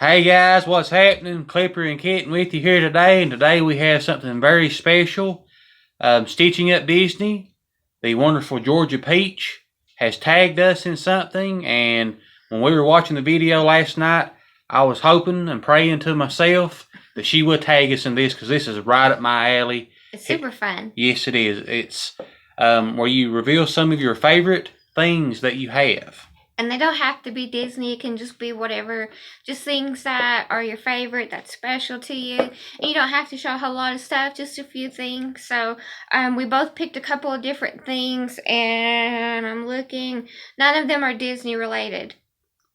Hey guys, what's happening? Clipper and Kitten with you here today, and today we have something very special. Stitching Up Disney, the wonderful Georgia Peach, has tagged us in something, and when we were watching the video last night, I was hoping and praying to myself that she would tag us in this because this is right up my alley. It's super fun. Yes, it is. It's where you reveal some of your favorite things that you have. And they don't have to be Disney. It can just be whatever. Just things that are your favorite, that's special to you. And you don't have to show a whole lot of stuff, just a few things. So we both picked a couple of different things. And I'm looking. None of them are Disney related.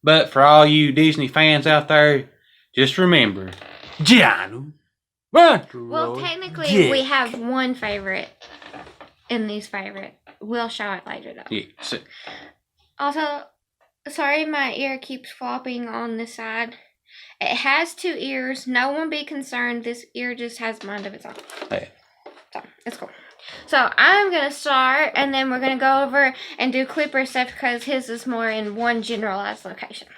But for all you Disney fans out there, just remember, Gianno. Well, technically, we have one favorite in these favorite. We'll show it later, though. Yeah. So, also, sorry my ear keeps flopping on the side. It has two ears. No one be concerned. This ear just has a mind of its own. yeah. So, it's cool. So, I'm going to start, and then we're going to go over and do Clipper stuff because his is more in one generalized location.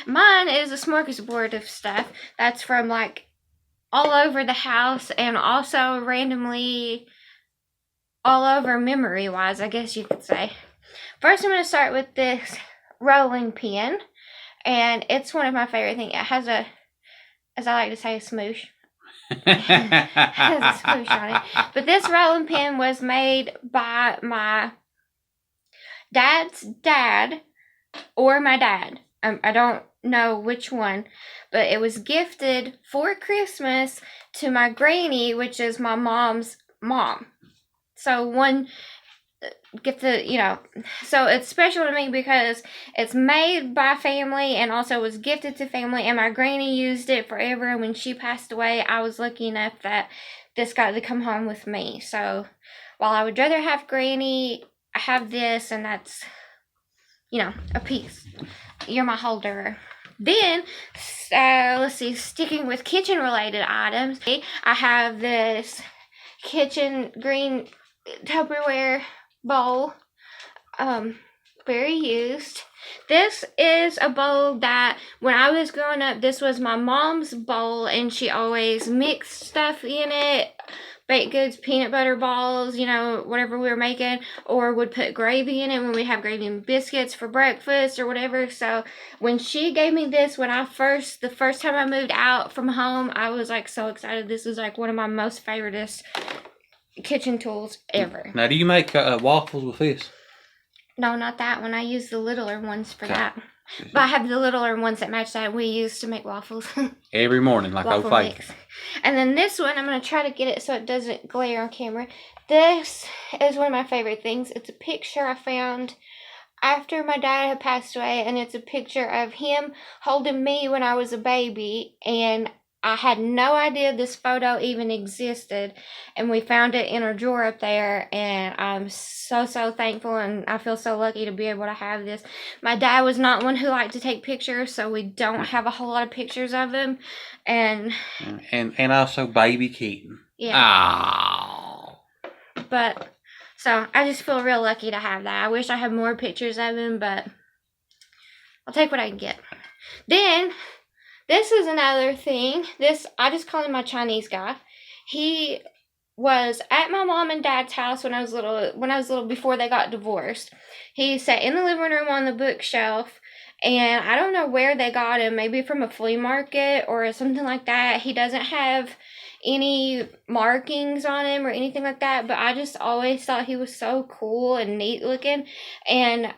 Mine is a smorgasbord of stuff that's from, like, all over the house and also randomly all over memory-wise, I guess you could say. First, I'm going to start with this rolling pin, and it's one of my favorite things. It has a, as I like to say, a smoosh. It has a smoosh on it. But this rolling pin was made by my dad's dad or my dad. I don't know which one, but it was gifted for Christmas to my granny, which is my mom's mom. So one get the, so it's special to me because it's made by family and also was gifted to family, and my granny used it forever, and when she passed away, I was lucky enough that this got to come home with me. So while I would rather have granny, I have this, and that's, a piece. You're my holder. Then, let's see, sticking with kitchen related items, I have this kitchen green Tupperware bowl, very used. This is a bowl that when I was growing up, this was my mom's bowl, and she always mixed stuff in it, baked goods, peanut butter balls, whatever we were making, or would put gravy in it when we have gravy and biscuits for breakfast or whatever. So when she gave me this, the first time I moved out from home, I was like so excited. This is like one of my most favoriteest kitchen tools ever. Now, do you make waffles with this? No, not that one. I use the littler ones for that. But I have the littler ones that match that we use to make waffles. Every morning, like old faithful. And then this one, I'm going to try to get it so it doesn't glare on camera. This is one of my favorite things. It's a picture I found after my dad had passed away, and it's a picture of him holding me when I was a baby, and I had no idea this photo even existed, and we found it in our drawer up there, and I'm so thankful, and I feel so lucky to be able to have this. My dad was not one who liked to take pictures, so we don't have a whole lot of pictures of him, and also baby Keaton. Yeah. Aww. But so I just feel real lucky to have that. I wish I had more pictures of him, but I'll take what I can get. Then this is another thing. I just call him my Chinese guy. He was at my mom and dad's house when I was little before they got divorced. He sat in the living room on the bookshelf, and I don't know where they got him, maybe from a flea market or something like that. He doesn't have any markings on him or anything like that, but I just always thought he was so cool and neat looking. And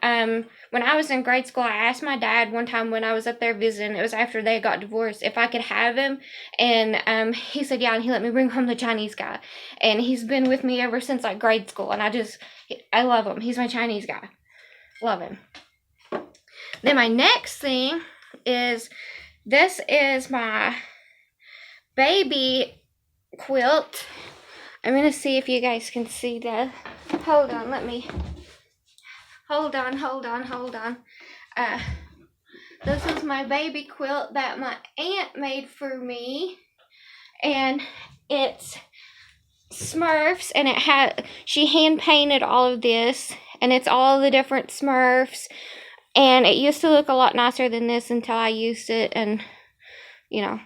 when I was in grade school, I asked my dad one time when I was up there visiting, it was after they got divorced, if I could have him, and he said yeah, and he let me bring home the Chinese guy, and he's been with me ever since like grade school, and I love him. He's my Chinese guy. Love him. Then my next thing is, this is my baby quilt. I'm going to see if you guys can see that. Hold on. This is my baby quilt that my aunt made for me. And it's Smurfs, and she hand painted all of this, and it's all the different Smurfs. And it used to look a lot nicer than this until I used it, and you know,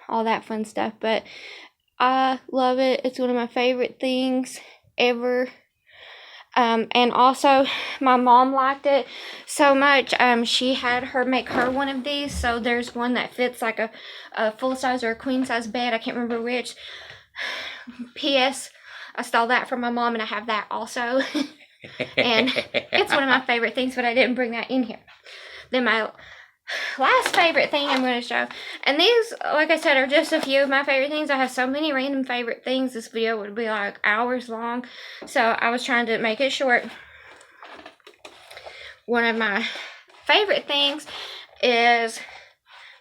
all that fun stuff. But I love it. It's one of my favorite things ever. And also, my mom liked it so much. She had her make her one of these. So there's one that fits like a full size or a queen size bed. I can't remember which. P.S. I stole that from my mom, and I have that also. And it's one of my favorite things, but I didn't bring that in here. Then my last favorite thing I'm going to show, and these, like I said, are just a few of my favorite things. I have so many random favorite things. This video would be like hours long, so I was trying to make it short. One of my favorite things is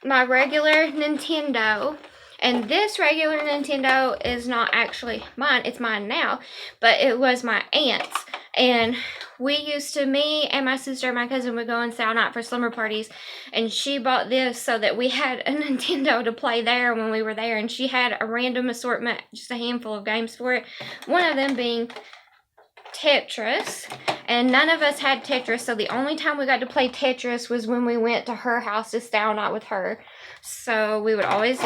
my regular Nintendo. And this regular Nintendo is not actually mine. It's mine now, but it was my aunt's. And me and my sister and my cousin would go and stay all night for slumber parties. And she bought this so that we had a Nintendo to play there when we were there. And she had a random assortment, just a handful of games for it. One of them being Tetris. And none of us had Tetris, so the only time we got to play Tetris was when we went to her house to stay all night with her. So we would always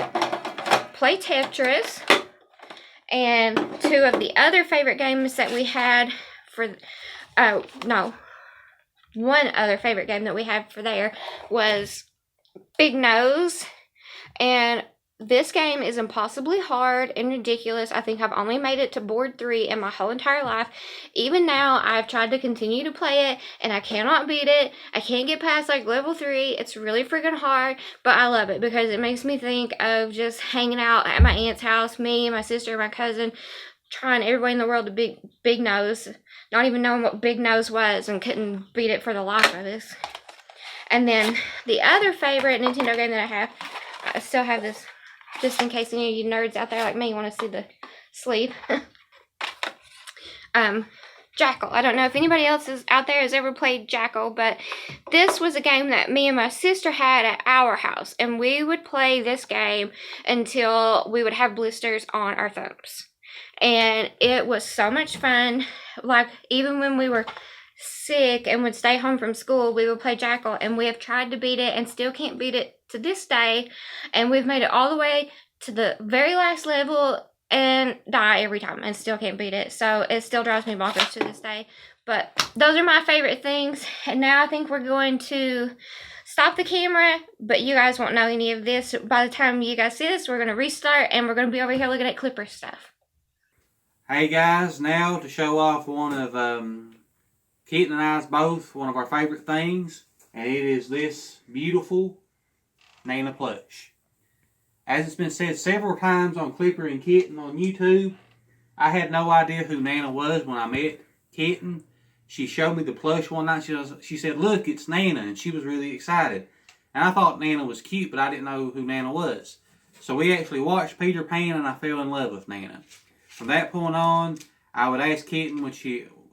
play Tetris. And two of the other favorite games that we had one other favorite game that we had for there was Big Nose. And this game is impossibly hard and ridiculous. I think I've only made it to board 3 in my whole entire life. Even now, I've tried to continue to play it, and I cannot beat it. I can't get past, like, level 3. It's really freaking hard, but I love it because it makes me think of just hanging out at my aunt's house, me, my sister, my cousin, trying everybody in the world to Big Nose, not even knowing what Big Nose was, and couldn't beat it for the life of us. And then the other favorite Nintendo game that I still have this, just in case any of you nerds out there like me want to see the sleeve. Jackal. I don't know if anybody else out there has ever played Jackal, but this was a game that me and my sister had at our house, and we would play this game until we would have blisters on our thumbs. And it was so much fun. Like, even when we were sick and would stay home from school, we would play Jackal, and we have tried to beat it and still can't beat it to this day. And we've made it all the way to the very last level and die every time and still can't beat it. So it still drives me bonkers to this day. But those are my favorite things. And now I think we're going to stop the camera, but you guys won't know any of this. By the time you guys see this, we're going to restart, and we're going to be over here looking at Clipper stuff. Hey guys, now to show off one of Keaton and I's both, one of our favorite things, and it is this beautiful Nana plush. As it's been said several times on Clipper and Kitten on YouTube, I had no idea who Nana was when I met Kitten. She showed me the plush one night. She said, "Look, it's Nana," and she was really excited. And I thought Nana was cute, but I didn't know who Nana was. So we actually watched Peter Pan, and I fell in love with Nana. From that point on, I would ask Kitten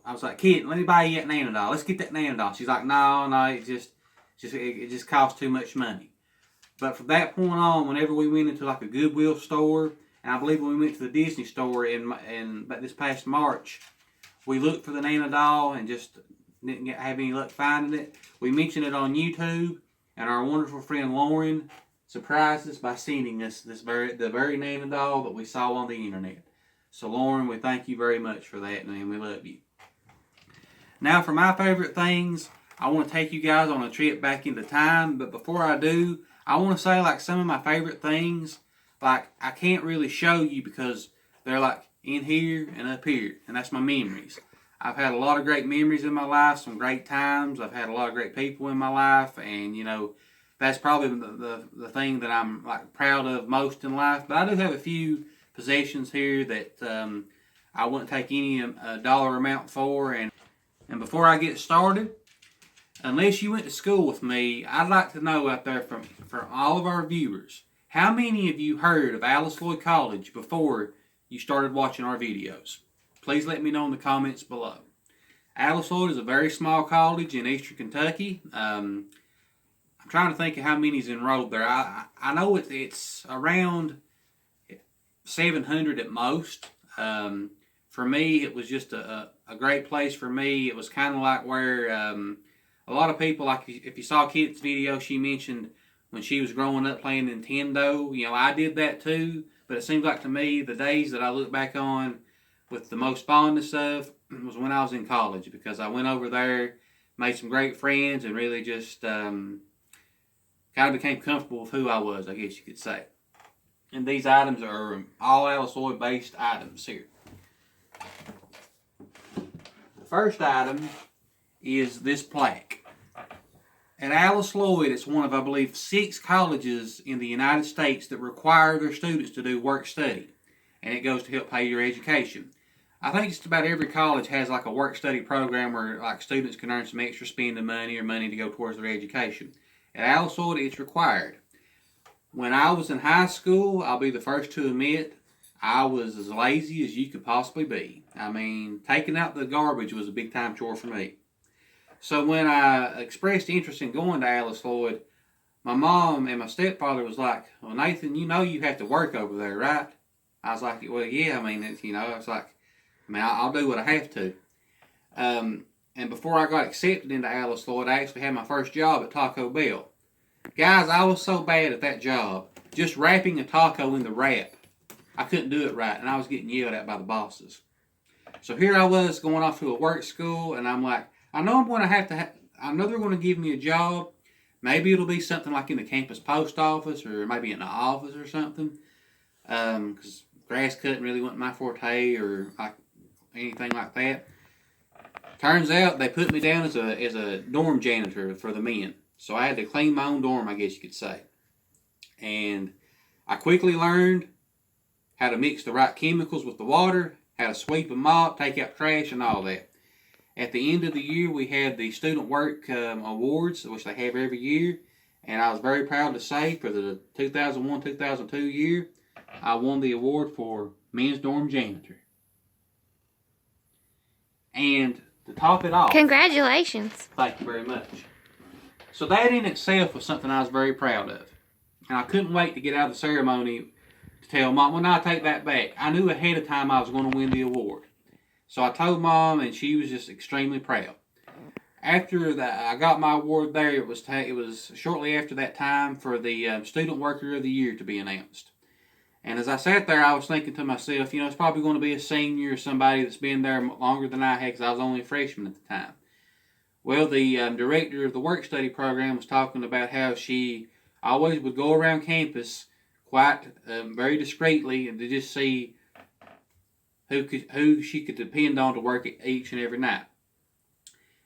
I was like, "Kitten, let me buy you that Nana doll. Let's get that Nana doll." She's like, "No, it just costs too much money." But from that point on, whenever we went into like a Goodwill store, and I believe when we went to the Disney store in this past March, we looked for the Nana doll and just didn't have any luck finding it. We mentioned it on YouTube, and our wonderful friend Lauren surprised us by sending us the very Nana doll that we saw on the internet. So Lauren, we thank you very much for that, man. We love you. Now for my favorite things, I want to take you guys on a trip back into time. But before I do, I want to say like some of my favorite things, like I can't really show you because they're like in here and up here. And that's my memories. I've had a lot of great memories in my life, some great times. I've had a lot of great people in my life. And, you know, that's probably the thing that I'm like proud of most in life. But I do have a few possessions here that I wouldn't take any dollar amount for. And before I get started, unless you went to school with me, I'd like to know out there from all of our viewers, how many of you heard of Alice Lloyd College before you started watching our videos? Please let me know in the comments below. Alice Lloyd is a very small college in eastern Kentucky. I'm trying to think of how many's enrolled there. I know it's around 700 at most. For me, it was just a great place for me. It was kind of like where a lot of people, like if you saw Kit's video, she mentioned when she was growing up playing Nintendo. You know, I did that too, but it seems like to me the days that I look back on with the most fondness of was when I was in college, because I went over there, made some great friends, and really just kind of became comfortable with who I was, I guess you could say. And these items are all Alice Lloyd based items here. The first item is this plaque. At Alice Lloyd, it's one of, I believe, 6 colleges in the United States that require their students to do work study. And it goes to help pay your education. I think just about every college has like a work study program where like students can earn some extra spending money or money to go towards their education. At Alice Lloyd, it's required. When I was in high school, I'll be the first to admit, I was as lazy as you could possibly be. I mean, taking out the garbage was a big time chore for me. So when I expressed interest in going to Alice Lloyd, my mom and my stepfather was like, well, Nathan, you know you have to work over there, right? I was like, well, yeah, I mean, it's, you know, I was like, I mean, I'll do what I have to. And before I got accepted into Alice Lloyd, I actually had my first job at Taco Bell. Guys, I was so bad at that job, just wrapping a taco in the wrap. I couldn't do it right, and I was getting yelled at by the bosses. So here I was going off to a work school, and I'm like, I know I'm going to have to, I know they're going to give me a job. Maybe it'll be something like in the campus post office, or maybe in the office or something. Because grass cutting really wasn't my forte, or like anything like that. Turns out they put me down as a dorm janitor for the men. So I had to clean my own dorm, I guess you could say. And I quickly learned how to mix the right chemicals with the water, how to sweep and mop, take out trash, and all that. At the end of the year, we had the Student Work Awards, which they have every year. And I was very proud to say, for the 2001-2002 year, I won the award for Men's Dorm Janitor. And to top it off... Congratulations. Thank you very much. So that in itself was something I was very proud of. And I couldn't wait to get out of the ceremony to tell Mom, well, no, I take that back. I knew ahead of time I was going to win the award. So I told Mom, and she was just extremely proud. After that, I got my award there. It was shortly after that time for the Student Worker of the Year to be announced. And as I sat there, I was thinking to myself, you know, it's probably going to be a senior or somebody that's been there longer than I had, because I was only a freshman at the time. Well, the director of the work study program was talking about how she always would go around campus quite very discreetly and to just see who she could depend on to work each and every night.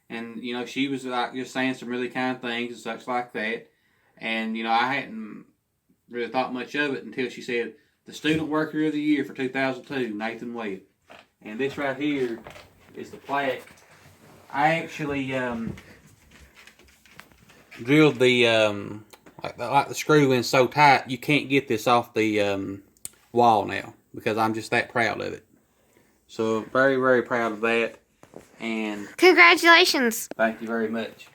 And, you know, she was like just saying some really kind things and such like that. And, you know, I hadn't really thought much of it until she said, the Student Worker of the Year for 2002, Nathan Webb. And this right here is the plaque. I actually drilled the like the screw in so tight you can't get this off the wall now, because I'm just that proud of it. So very, very proud of that. And congratulations. Thank you very much.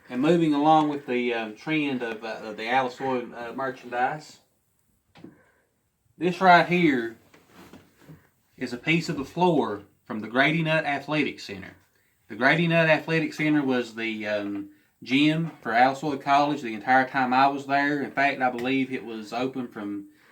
And moving along with the trend of the Alice Lloyd merchandise, this right here is a piece of the floor from the Grady Nutt Athletic Center. The Grady Nutt Athletic Center was the gym for Alice Lloyd College the entire time I was there. In fact, I believe it opened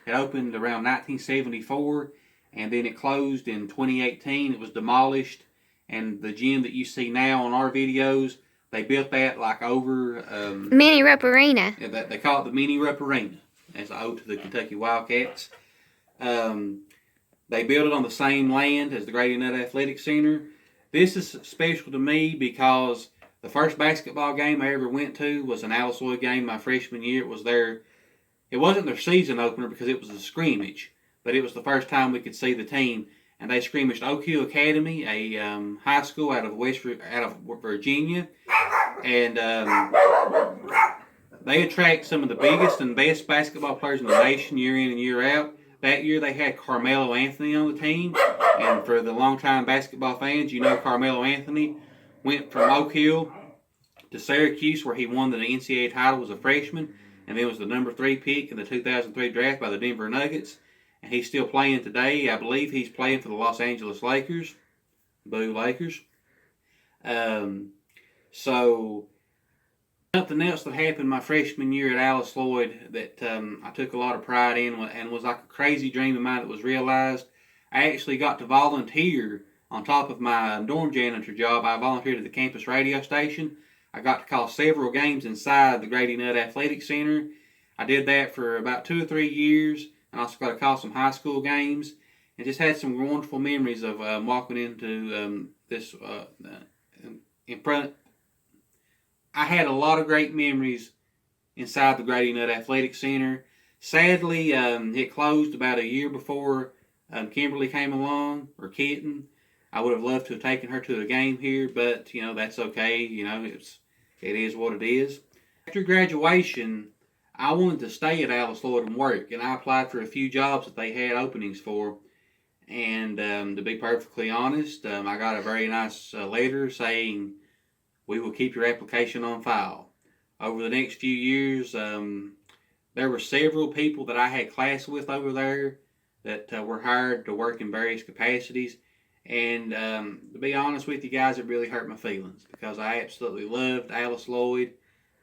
around 1974, and then it closed in 2018. It was demolished, and the gym that you see now on our videos, they built that like over... Mini Rupp Arena. Yeah, they call it the Mini Rupp Arena, as an ode to the Kentucky Wildcats. They built it on the same land as the Grady Nutt Athletic Center. This is special to me because the first basketball game I ever went to was an Alice Lloyd game my freshman year. It wasn't their season opener because it was a scrimmage, but it was the first time we could see the team. And they scrimmaged Oak Hill Academy, a high school out of Virginia, and they attract some of the biggest and best basketball players in the nation year in and year out. That year they had Carmelo Anthony on the team, and for the longtime basketball fans, you know Carmelo Anthony went from Oak Hill to Syracuse, where he won the NCAA title as a freshman, and then was the number 3 pick in the 2003 draft by the Denver Nuggets. And he's still playing today. I believe he's playing for the Los Angeles Lakers. Boo, Lakers. So Something else that happened my freshman year at Alice Lloyd that I took a lot of pride in and was like a crazy dream of mine that was realized. I actually got to volunteer on top of my dorm janitor job. I volunteered at the campus radio station. I got to call several games inside the Grady Nutt Athletic Center. I did that for about 2 or 3 years, and also got to call some high school games, and just had some wonderful memories of walking into this in front. I had a lot of great memories inside the Grady Nutt Athletic Center. Sadly, it closed about a year before Kimberly came along, or Kitten. I would have loved to have taken her to a game here, but that's okay. It is what it is. After graduation, I wanted to stay at Alice Lloyd and work, and I applied for a few jobs that they had openings for. And to be perfectly honest, I got a very nice letter saying, "We will keep your application on file." Over the next few years, there were several people that I had class with over there that were hired to work in various capacities. And to be honest with you guys, it really hurt my feelings because I absolutely loved Alice Lloyd,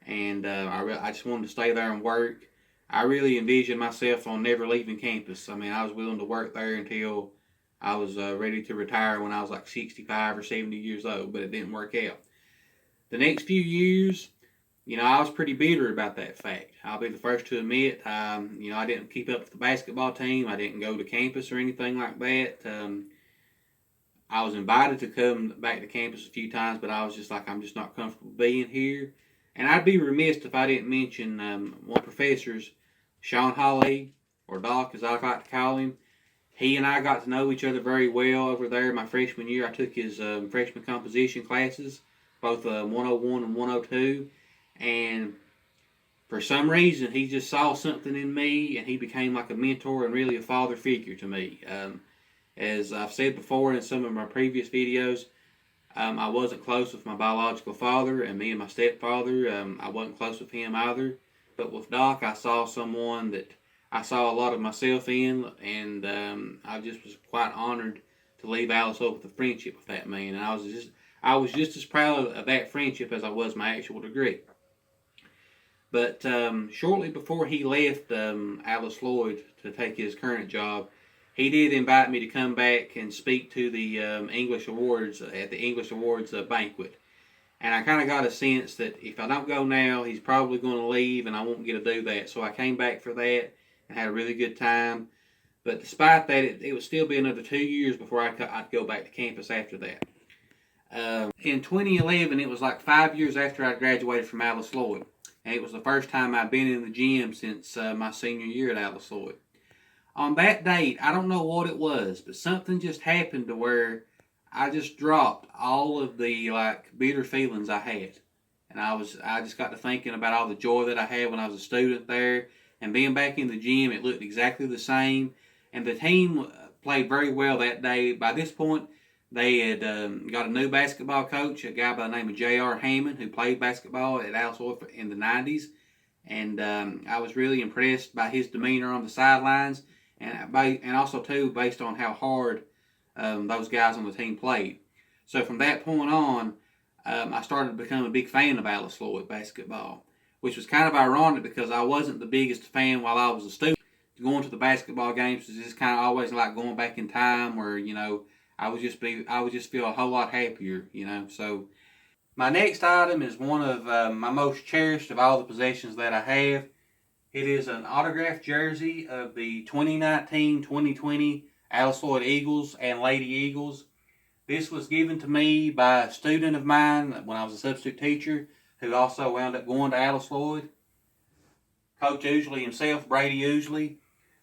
and I just wanted to stay there and work. I really envisioned myself on never leaving campus. I mean, I was willing to work there until I was ready to retire when I was like 65 or 70 years old, but it didn't work out. The next few years, I was pretty bitter about that fact. I'll be the first to admit, I didn't keep up with the basketball team. I didn't go to campus or anything like that. I was invited to come back to campus a few times, but I was just like, I'm just not comfortable being here. And I'd be remiss if I didn't mention one of the professors, Sean Hawley, or Doc as I like to call him. He and I got to know each other very well over there my freshman year. I took his freshman composition classes, both 101 and 102. And for some reason, he just saw something in me, and he became like a mentor and really a father figure to me. As I've said before in some of my previous videos, I wasn't close with my biological father, and me and my stepfather, I wasn't close with him either. But with Doc, I saw someone that I saw a lot of myself in, and I just was quite honored to leave Alice Hope with a friendship with that man. And I was just as proud of that friendship as I was my actual degree. But shortly before he left Alice Lloyd to take his current job, he did invite me to come back and speak to the English Awards at the English Awards banquet. And I kind of got a sense that if I don't go now, he's probably going to leave and I won't get to do that. So I came back for that and had a really good time. But despite that, it would still be another 2 years before I'd go back to campus after that. In 2011, it was like 5 years after I graduated from Alice Lloyd. And it was the first time I'd been in the gym since my senior year at Alice Lloyd. On that date, I don't know what it was, but something just happened to where I just dropped all of the bitter feelings I had. And I just got to thinking about all the joy that I had when I was a student there. And being back in the gym, it looked exactly the same. And the team played very well that day. By this point, they had got a new basketball coach, a guy by the name of J.R. Hammond, who played basketball at Alice Lloyd in the 90s. And I was really impressed by his demeanor on the sidelines. And also, too, based on how hard those guys on the team played. So from that point on, I started to become a big fan of Alice Lloyd basketball, which was kind of ironic because I wasn't the biggest fan while I was a student. Going to the basketball games was just kind of always like going back in time where, I would just feel a whole lot happier, So my next item is one of my most cherished of all the possessions that I have. It is an autographed jersey of the 2019-2020 Alice Lloyd Eagles and Lady Eagles. This was given to me by a student of mine when I was a substitute teacher who also wound up going to Alice Lloyd. Coach Ousley himself, Brady Ousley.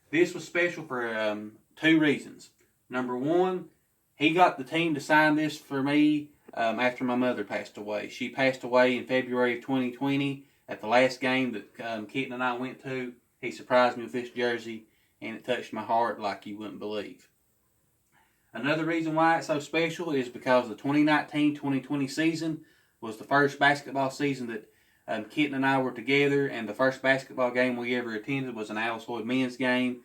This was special for 2 reasons. Number one, he got the team to sign this for me after my mother passed away. She passed away in February of 2020. At the last game that Keaton and I went to, he surprised me with this jersey, and it touched my heart like you wouldn't believe. Another reason why it's so special is because the 2019-2020 season was the first basketball season that Keaton and I were together, and the first basketball game we ever attended was an Alice Lloyd men's game.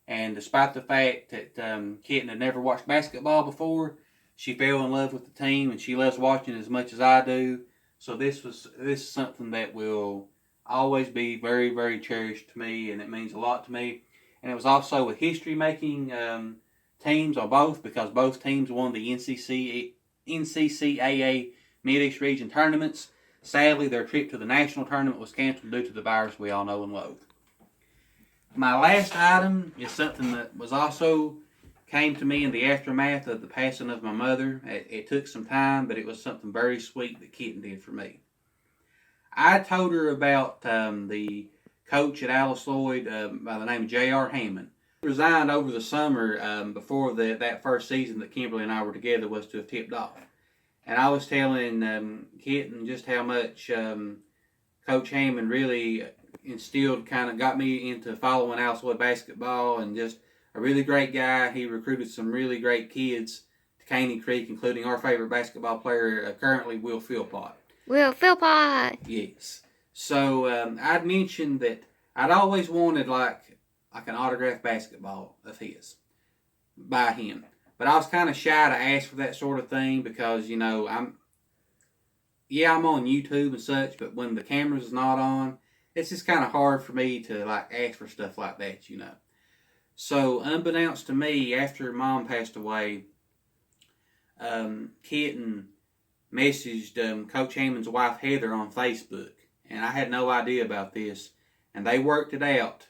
And despite the fact that Keaton had never watched basketball before, she fell in love with the team, and she loves watching as much as I do. So this is something that will always be very, very cherished to me, and it means a lot to me. And it was also a history-making teams on both, because both teams won the NCCAA Mid-East Region tournaments. Sadly, their trip to the national tournament was canceled due to the virus we all know and loathe. My last item is something that was also came to me in the aftermath of the passing of my mother. It took some time, but it was something very sweet that Kitten did for me. I told her about the coach at Alice Lloyd by the name of J.R. Hammond. He resigned over the summer before that first season that Kimberly and I were together was to have tipped off. And I was telling Kitten just how much Coach Hammond really instilled, got me into following Alice Lloyd basketball, and just a really great guy. He recruited some really great kids to Caney Creek, including our favorite basketball player currently, Will Philpott. Will Philpott! Yes. So I'd mentioned that I'd always wanted like an autographed basketball of his by him. But I was kind of shy to ask for that sort of thing because, I'm on YouTube and such, but when the camera's not on, it's just kind of hard for me to ask for stuff like that, So unbeknownst to me, after Mom passed away, Kitten messaged Coach Hammond's wife Heather on Facebook, and I had no idea about this, and they worked it out.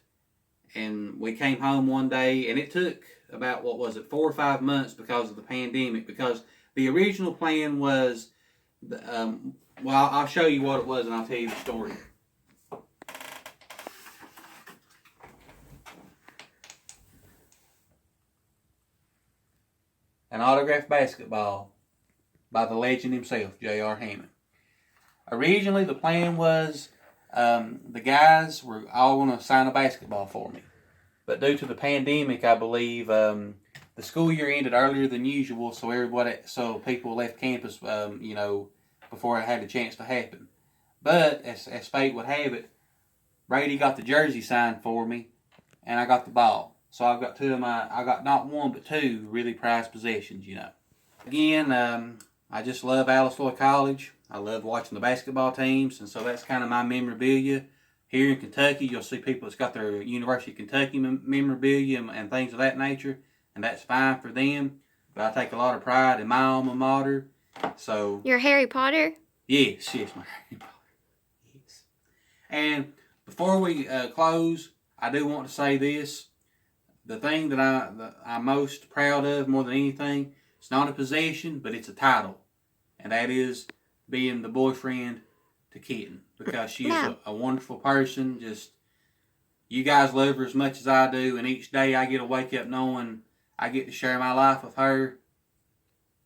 And we came home one day, and it took about, 4 or 5 months because of the pandemic, because the original plan was, I'll show you what it was and I'll tell you the story. An autographed basketball by the legend himself, J.R. Hammond. Originally, the plan was the guys were all going to sign a basketball for me. But due to the pandemic, I believe the school year ended earlier than usual, so people left campus, before it had a chance to happen. But as fate would have it, Brady got the jersey signed for me, and I got the ball. So I got not one but two really prized possessions, Again, I just love Alice Lloyd College. I love watching the basketball teams, and so that's kind of my memorabilia. Here in Kentucky, you'll see people that's got their University of Kentucky memorabilia and things of that nature, and that's fine for them. But I take a lot of pride in my alma mater. So Your Harry Potter? Yes, my Harry Potter. Yes. And before we close, I do want to say this. The thing that I'm most proud of more than anything, it's not a possession, but it's a title. And that is being the boyfriend to Kitten. Because she is a wonderful person. Just, you guys love her as much as I do. And each day I get to wake up knowing I get to share my life with her.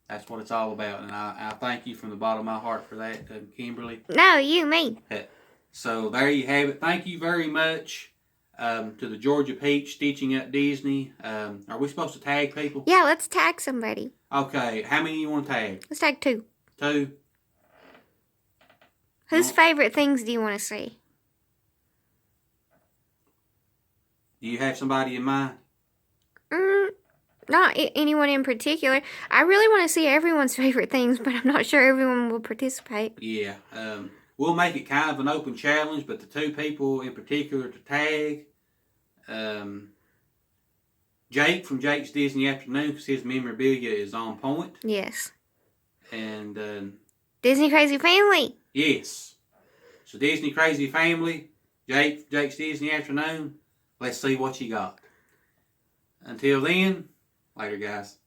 That's what it's all about. And I thank you from the bottom of my heart for that, Kimberly. No, me. So there you have it. Thank you very much to the Georgia Peach Stitching Up Disney. Are we supposed to tag people? Yeah, let's tag somebody. Okay. How many you want to tag? Let's tag 2. 2? Whose favorite things do you want to see? Do you have somebody in mind? Not anyone in particular. I really want to see everyone's favorite things, but I'm not sure everyone will participate. Yeah. We'll make it kind of an open challenge, but the 2 people in particular to tag, Jake from Jake's Disney Afternoon, because his memorabilia is on point. Yes. And Disney Crazy Family. Yes. So Disney Crazy Family, Jake's Disney Afternoon. Let's see what you got. Until then, later guys.